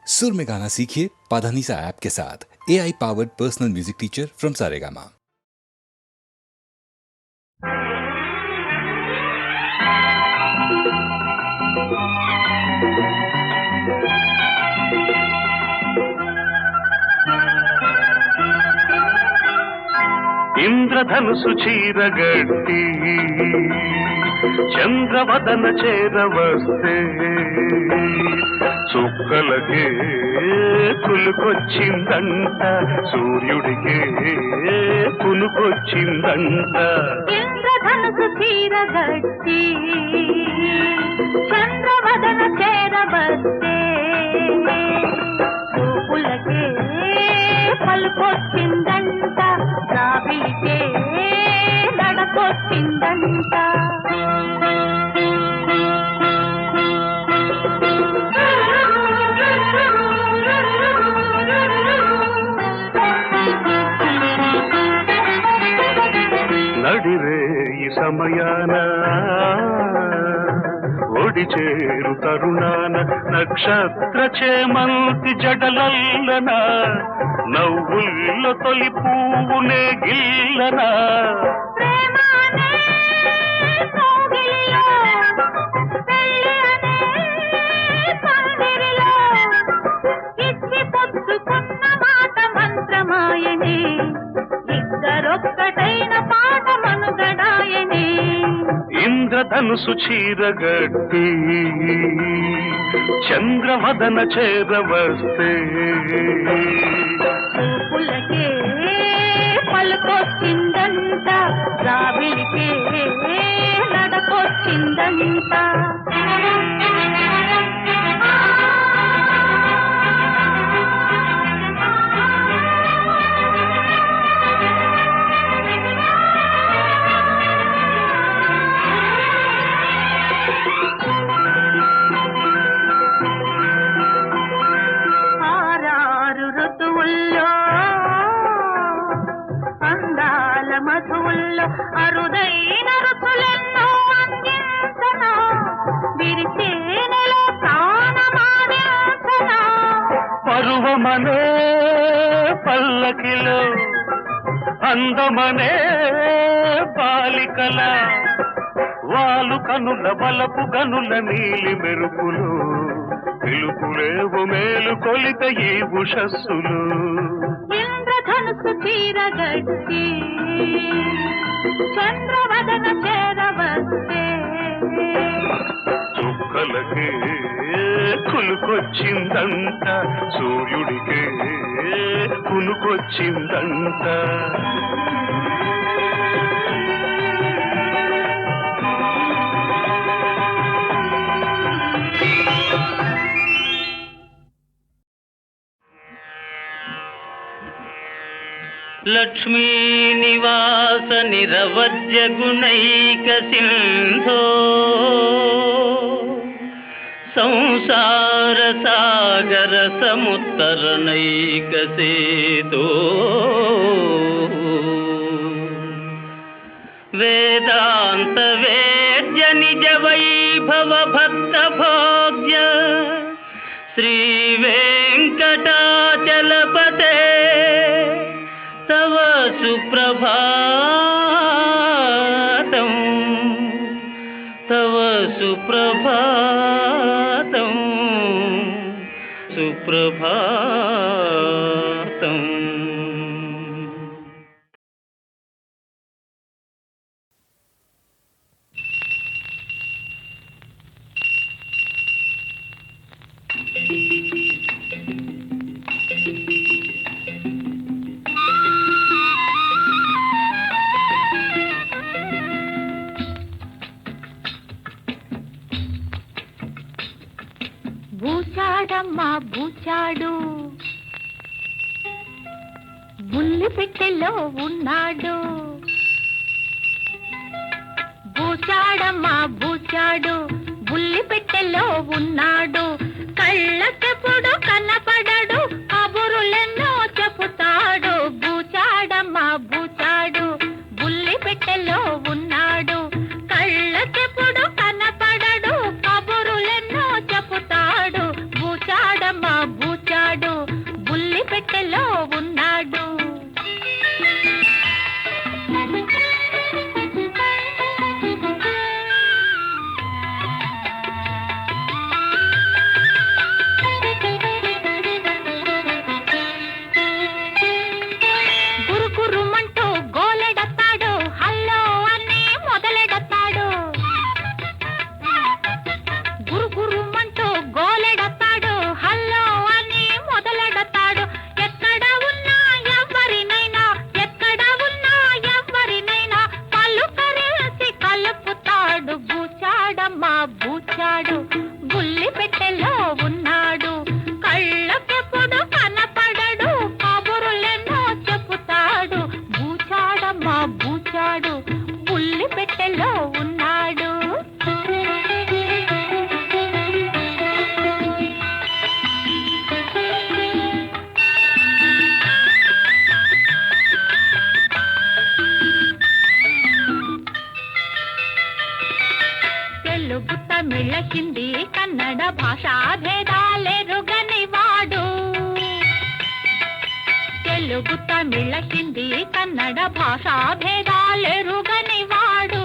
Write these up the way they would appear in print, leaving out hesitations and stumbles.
सुर में गाना सीखिए पाधानीसा ऐप के साथ। AI powered personal music teacher from Saregama. ఇంద్రధనుసు చీరగట్టి చంద్రవదన చేరవస్తే చుక్కలకే కులుకొచ్చిందంట, సూర్యుడికే కులుకొచ్చిందంట. ఇంద్రధనుసు చీరగట్టి చంద్రవదన చేరవస్తే చూపులకే పలుకొచ్చిందంట, రావిలికే నడకొచ్చిందంట. నడిరే ఈ సమయాన ఒడి చేరు తరుణాన నక్షత్ర చేమంతి జడలల్లన నవ్వుల్లో తొలి పువ్వునే గిల్లనా. ఇంద్రధనుసు చీరగట్టి చంద్రవదన చేరవస్తే చూపులకే పలుకొచ్చిందంట, రావిలికే నడకొచ్చిందంట. ఆరారు ఋతువుల్లో అందాల మధువుల్లో అరుదైన రుచులెన్నో అందించనా, విరిచేనెలో ప్రాణమాదించనా. పరువమనే పల్లకిలో అందమనే బాలికల వాలు కనుల వలపు గనుల నీలి మెరుపులు పిలుపులేవు మేలు కొలిత ఈ ఉషస్సులు. ఇంద్రధనుసు చీరగట్టి చంద్రవదన చేరవస్తే చుక్కలకే కులుకొచ్చిందంట, సూర్యుడికే కునుకొచ్చిందంట. లక్ష్మీ నివాస నిరవజ్య గుణైక సింధో సంసార సాగర సముత్తరణైక సేతో వేదాంత వేద్య నిజ వైభవ భక్త భోగ్య శ్రీ వెంకటాచలపతే తవ సుప్రభాతం, తవ సుప్రభాతం, సుప్రభాతం. బూచాడమ్మా బూచాడు, బుల్లి పెట్టెలో ఉన్నాడు. బూచాడమ్మా బూచాడు, బుల్లి పెట్టెలో ఉన్నాడు. కళ్ళకెప్పుడు కనపడడు, కబురులెన్నో చెబుతాడు. బూచాడమ్మా బూచాడు, బుల్లి పెట్టెలో ఉన్నాడు. కళ్ళకెప్పుడు కనపడడు, కబురులెన్నో చెబుతాడు. బూచాడమ్మా బూచాడు. భాషా భేదాలెరుగని వాడు తెలుగు తమిళ హిందీ కన్నడ భాషా భేదాలెరుగని వాడు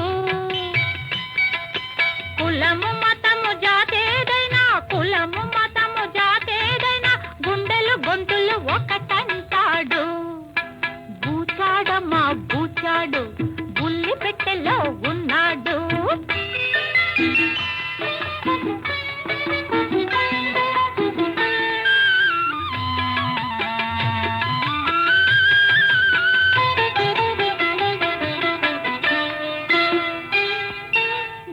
కులము మతము జాతేదైనా కులము మతము జాతేదైనా గుండెలు గొంతులు ఒకటంటాడు బూచాడమ్మా బూచాడు బుల్లి పెట్టెలో ఉన్నాడు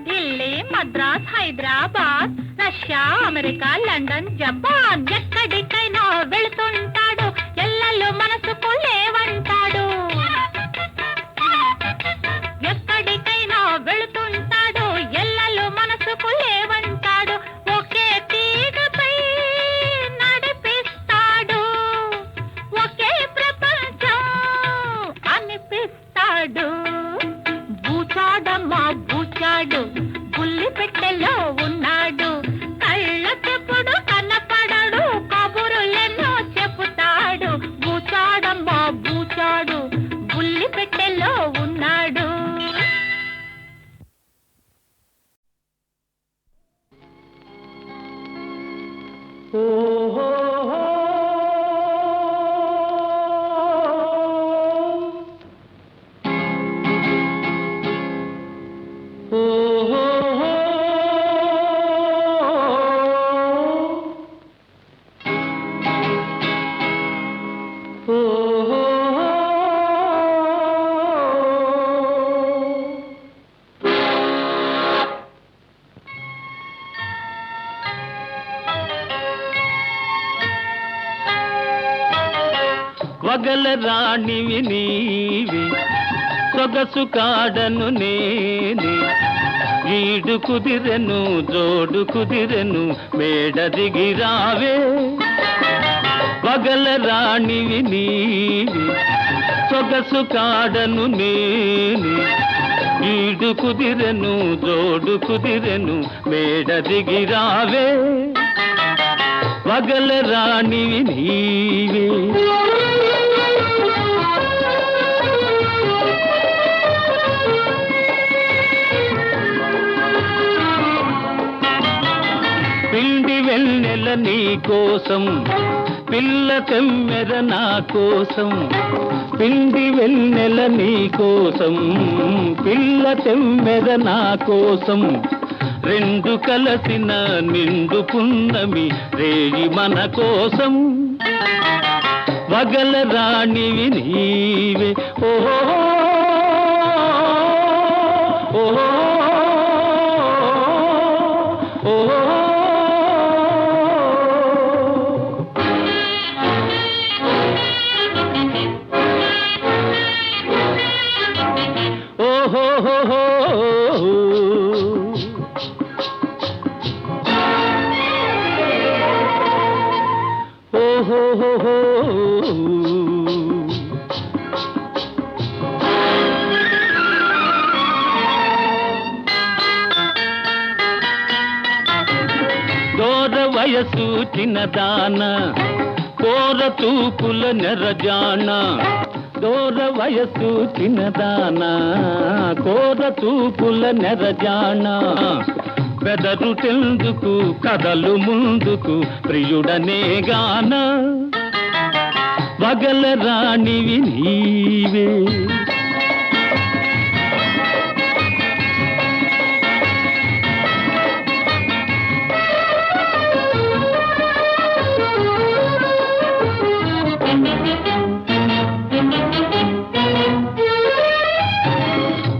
Delhi Madras Hyderabad Russia America London Japan ఎక్కడికైనా వెళుతుంటాడు ఎల్లలు మనసుకు లేవంటాడు ఎక్కడికైనా వెళుతుంటాడు ఎల్లలు మనసుకు లేవంటాడు ఒకే తీగపై నడిపిస్తాడు ఒకే ప్రపంచం అనిపిస్తాడు బూచాడమ్మా బూచాడు బుల్లి పెట్టెలో ఉన్నాడు కళ్ళకెప్పుడు కనపడడు కబురులెన్నో చెబుతాడు బూచాడమ్మా బూచాడు బుల్లి పెట్టెలో ఉన్నాడు వగల రాణివి నీవి సొగసు కాడను నేనే ఈడు కుదిరెను జోడు కుదిరెను మేడ దిగిరావే వగల రాణివి నీవి సొగసు కాడను నేనే ఈడు కుదిరెను జోడు కుదిరెను మేడ దిగిరావే వగల రాణివి నీవే పిండి వెన్నెల నీ కోసం పిల్ల తెమ్మెర నా కోసం పిండి వెన్నెల నీ కోసం పిల్ల తెమ్మెర నా కోసం రెండు కలసిన నిండు పున్నమి రేగి మన కోసం వగల రాణివి నీవే ఓహో ఓహో ఓహో దూర వయసు చిన్నదాన కోర తూపుల నెరజాన దూర వయసు చిన్నదాన కోర తూపుల నెరజాన బెదరు తెందుకు కదలు ముందుకు ప్రియుడనే గాన వగల రాణివి నీవే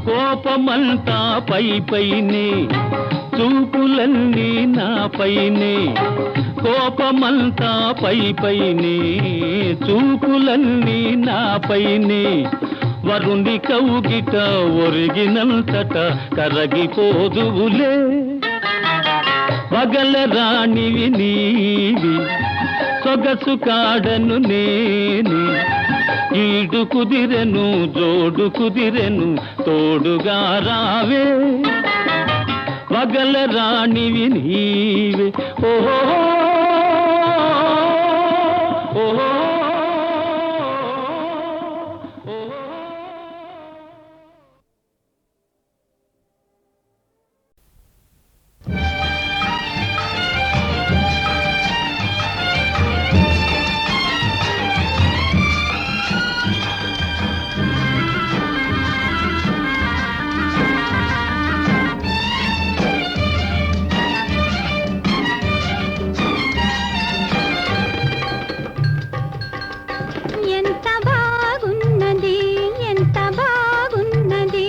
కోపమంతా పై పైనే చూపులన్నీ నా పైనే కోపమంతా పై పైనే చూపులన్నీ నా పైనే వరుణి కౌగిట ఒరిగినంతట కరగిపోదువులే వగల రాణివి నీవి సొగసు కాడను నేనే ఈడు కుదిరెను జోడు కుదిరెను తోడుగా రావే వగల రాణివి నీవే ఓహో ఓహో ఎంత బాగున్నది ఎంత బాగున్నది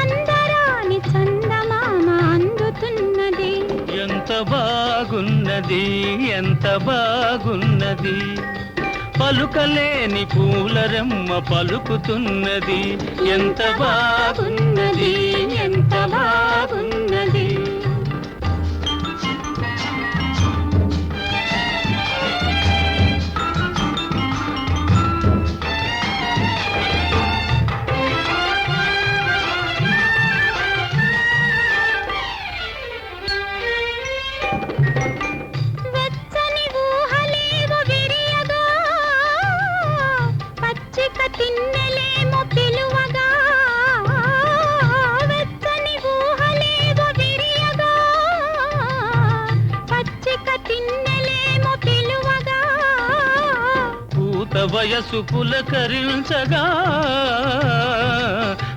అందరాని చందమామ అందుతున్నది ఎంత బాగున్నది ఎంత బాగున్నది పలుకలేని పూలరెమ్మ పలుకుతున్నది ఎంత బాగున్నది ఎంత బాగున్నది వెచ్చని ఊహలేవో విరియగా పచ్చిక తిన్నెలేమో పిలువగా వెచ్చని ఊహలేవో విరియగా పచ్చిక తిన్నెలేమో పిలువగా పూత వయసు పులకరించగా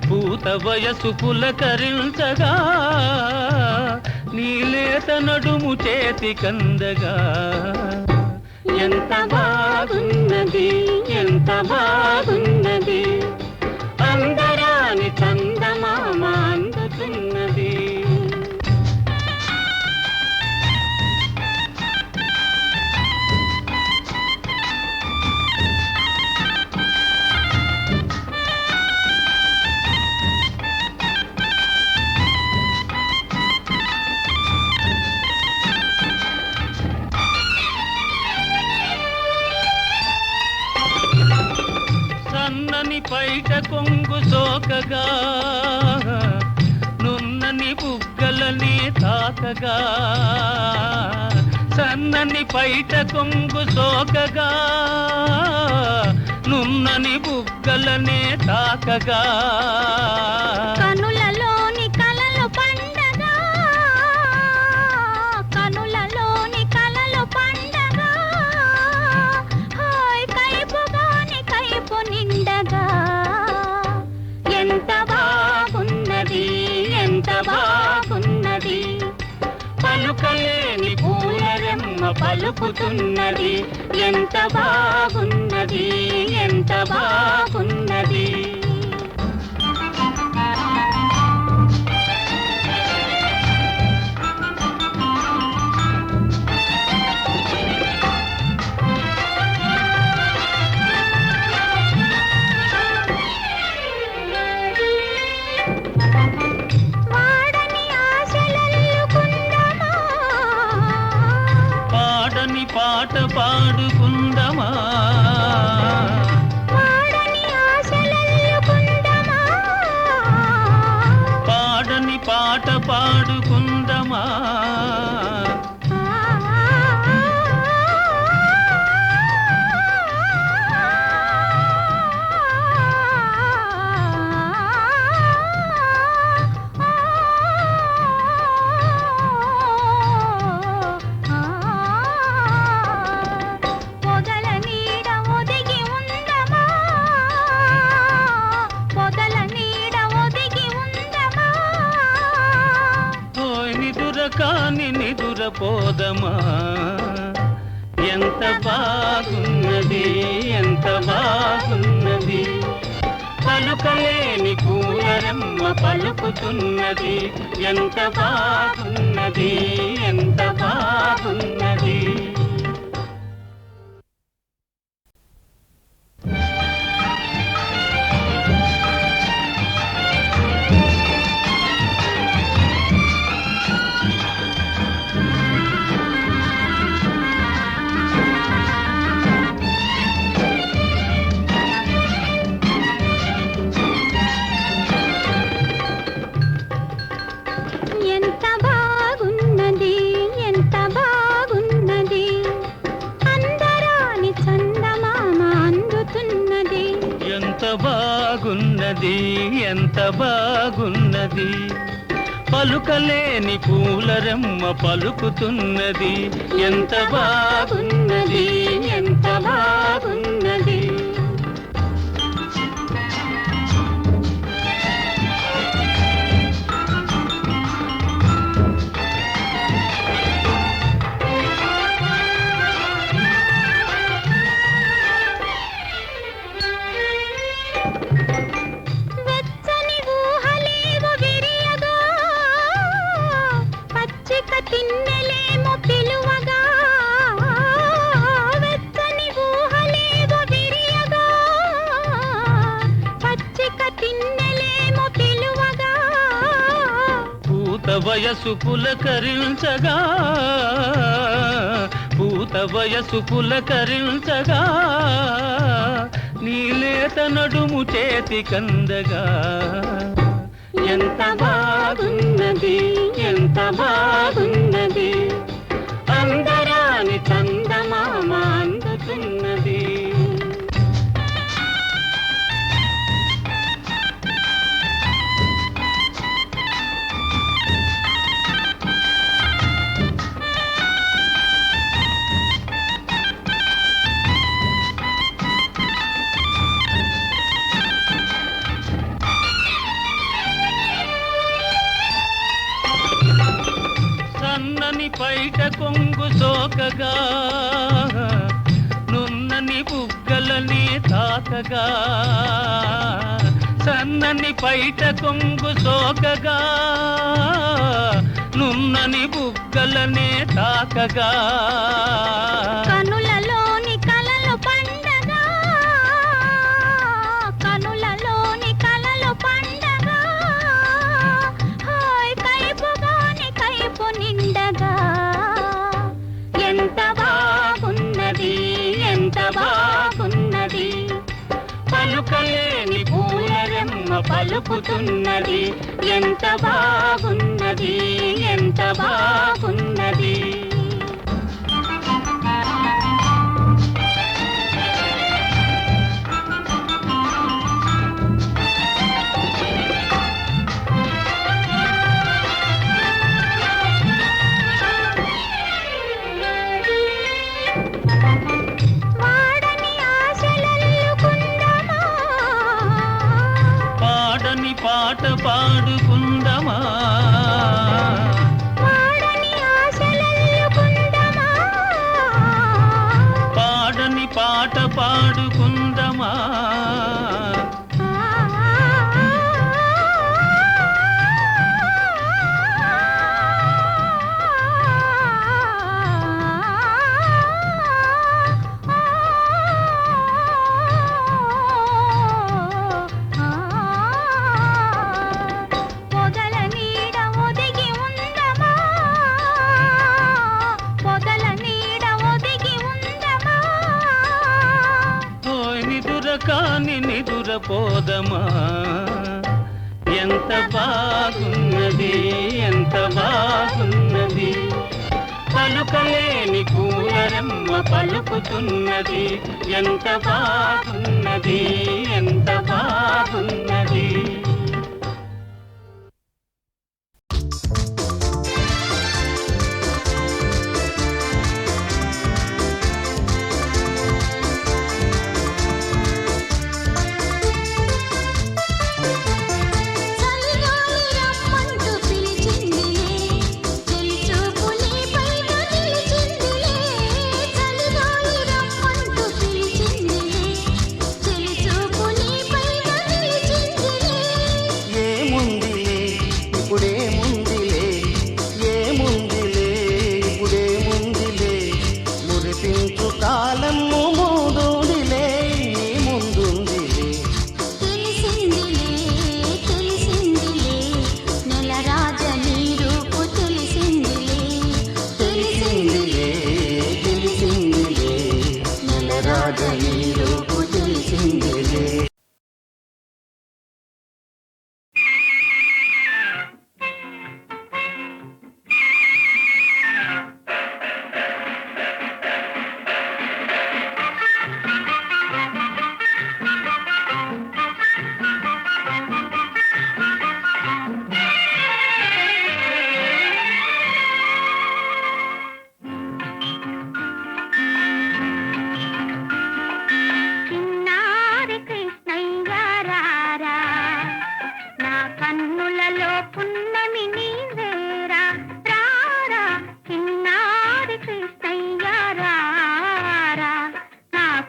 పూత వయసు పులకరించగా నీలేత నడుము చేతి కందగా ఎంత బాగున్నది ఎంత బాగున్నది అందరాని చందమామ అందుతున్నది సన్నని పైట కొంగు సోకగా నున్నని బుగ్గలని తాకగా సన్నని పైట కొంగు సోకగా నున్నని బుగ్గలనే తాకగా కనులలోని కలలు పండగా కనులలోని కలలు పండగా హాయ్ కైపుగాని కైపు నిండగా ఎంత బాగున్నది ఎంత బాగున్నది పలుకలేని పూలరెమ్మ పలుకుతున్నది ఎంత బాగున్నది ఎంత బాగున్నది వాడని ఆశలల్లుకుందమా పాడని పాట పాడుకుందమా వాడని ఆశలల్లుకుందమా పాడని పాట పాడుకుందమా పొదల నీడ ఒదిగి ఉందమా పొదల నీడ ఒదిగి ఉందమా ఓయ్ నిదుర కాని నిదుర పోదమా ఎంత బాగున్నది ఎంత బాగున్నది పలుకలేని పూలరెమ్మ పలుకుతున్నది ఎంత బాగున్నది ఎంత బాగున్నది ఎంత బాగున్నది ఎంత బాగున్నది పలుకలేని పూలరెమ్మ పలుకుతున్నది ఎంత బాగున్నది ఎంత బాగున్నది వెచ్చని ఊహలేవో విరియగా పచ్చిక తిన్నెలేమో పిలువగా వెచ్చని ఊహలేవో విరియగా పచ్చిక తిన్నెలేమో పిలువగా పూత వయసు పులకరించగా పూత వయసు పులకరించగా నీలేత నడుము చేతి కందగా ఎంత బాగున్నది ఎంత బాగున్నది అందరాని చందమామ అందుతున్నది సన్నని పైట కొంగు సోకగా నున్నని బుగ్గలని తాకగా సన్నని పైట కొంగు సోకగా నున్నని బుగ్గలనే తాకగా కనులలోని కలలు పండగా కనులలోని కలలు పండగా హాయ్ కైపుగాని కైపు నిండగా ఎంత బాగున్నది ఎంత బాగున్నది పలుకలేని పూలరెమ్మ పలుకుతున్నది ఎంత బాగున్నది ఎంత బాగున్నది వాడని ఆశలల్లుకుందమా పాడని పాట పాడుకుందమా వాడని ఆశలల్లుకుందమా పాడని పాట పాడుకుందమా పొదల నీడ ఒదిగి ఉందమా పొదల నీడ ఒదిగి ఉందమా ఓయ్ నిదుర కాని నిదురపోదమా ఎంత బాగున్నది ఎంత బాగున్నది పలుకలేని పూలరెమ్మ పలుకుతున్నది ఎంత బాగున్నది ఎంత బాగున్నది చలిగాలి రమ్మంటూ పిలిచిందిలే చెలిచూపులే పైన నిలిచిందిలే చలిగాలి రమ్మంటూ పిలిచిందిలే చెలిచూపులే పైన నిలిచిందిలే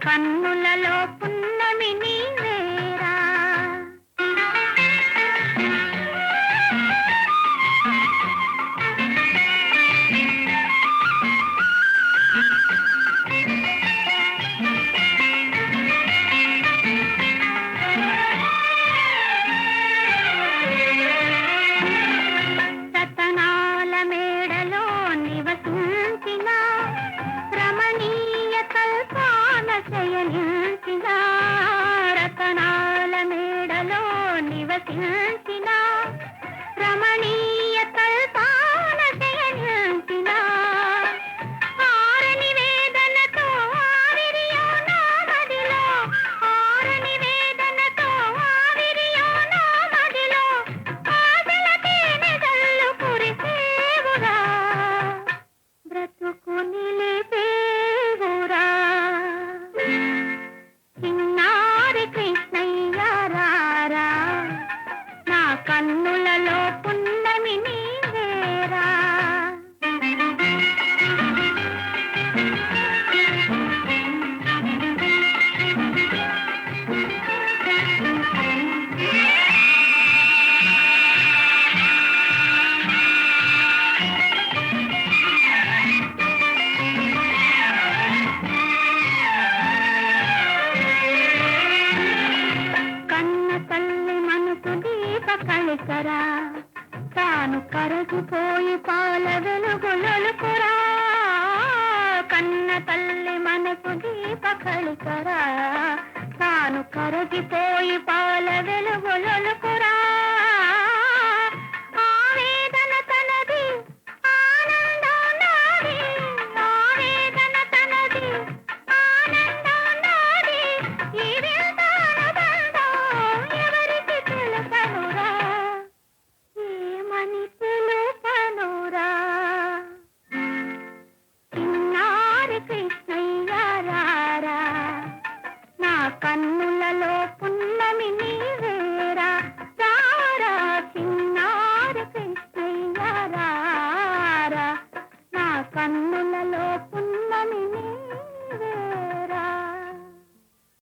కన్నులలో పున్నమి నీవేరా. రతనాల మేడలో నివసించిన రమణీయ కల్పాన శయనించిన, రతనాల మేడలో నివసించిన రమణీయ కల్పాన శయనించిన, ఆరని వేదనతో ఆవిరియో నా మదిలో, ఆరని వేదనతో ఆవిరియో నా మదిలో, ఆశల తేనె జల్లు కురిసేవురా, బ్రతుకు నిలిపేవురా. చిన్నారి కృష్ణయ్య రారా, నా కన్నులలో పున్నమి నీవేరా. కన్న తల్లి మనసు దీప కలికరా, తాను కరగిపోయి పాల వెలుగులొలుకురా. కన్న తల్లి మనసు దీప కలికరా, తాను కరగిపోయి పాల వెలుగులొలుకురా. ఆవేదన తనది ఆనందం నాది, ఆవేదన తనది ఆనందం నాది, ఈ వింత అనుబంధం ఎవరికి తెలుసనురా, ఏమని తెలుపనురా. చిన్నారి కృష్ణయ్య రారా, నా కన్ను